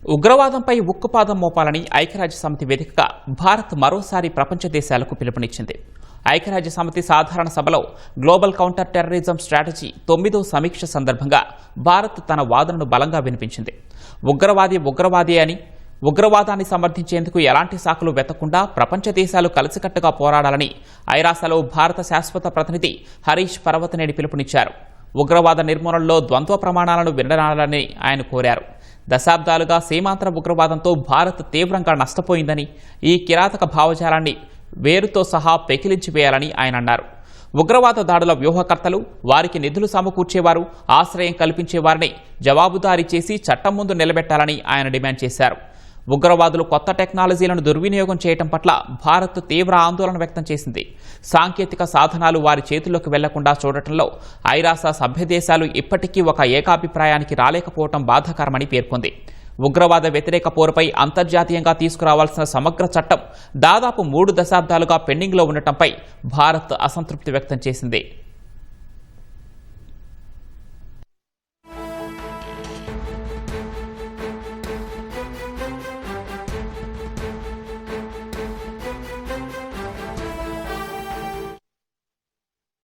ఉగ్రవాదంపై ఉక్కుపాదం మోపాలని ఐక్యరాజ్యసమితి వేదికగా భారత్ మరోసారి ప్రపంచ దేశాలకు పిలుపునిచ్చింది. ఐక్యరాజ్యసమితి సాధారణ సభలో గ్లోబల్ కౌంటర్ టెర్రరిజం స్ట్రాటజీ 9వ సమీక్ష సందర్భంగా భారత్ తన వాదనను బలంగా వినిపించింది. ఉగ్రవాది అని ఉగ్రవాదాన్ని సమర్థించేందుకు ఎలాంటి సాకులు వెతకుండా ప్రపంచ దేశాలు కలిసికట్టుగా పోరాడాలని ఐరాసలో భారత శాశ్వత ప్రతినిధి హరీష్ పర్వతనేని పిలుపునిచ్చారు. ఉగ్రవాద నిర్మూలనలో ద్వంద్వ ప్రమాణాలను వినడాలని ఆయన కోరారు. దశాబ్దాలుగా సీమాంతర ఉగ్రవాదంతో భారత్ తీవ్రంగా నష్టపోయిందని, ఈ కిరాతక భావజాలాన్ని వేరుతో సహా పెకిలించివేయాలని ఆయన అన్నారు. ఉగ్రవాద దాడుల వ్యూహకర్తలు, వారికి నిధులు సమకూర్చేవారు, ఆశ్రయం కల్పించేవారిని జవాబుదారీ చేసి చట్టం ముందు నిలబెట్టాలని ఆయన డిమాండ్ చేశారు. ఉగ్రవాదులు కొత్త టెక్నాలజీలను దుర్వినియోగం చేయడం పట్ల భారత్ తీవ్ర ఆందోళన వ్యక్తం చేసింది. సాంకేతిక సాధనాలు వారి చేతుల్లోకి వెళ్లకుండా చూడటంలో ఐరాస సభ్యదేశాలు ఇప్పటికీ ఒక ఏకాభిప్రాయానికి రాలేకపోవడం బాధాకరమని పేర్కొంది. ఉగ్రవాద వ్యతిరేక పోరుపై అంతర్జాతీయంగా తీసుకురావాల్సిన సమగ్ర చట్టం దాదాపు 3 దశాబ్దాలుగా పెండింగ్లో ఉండటంపై భారత్ అసంతృప్తి వ్యక్తం చేసింది.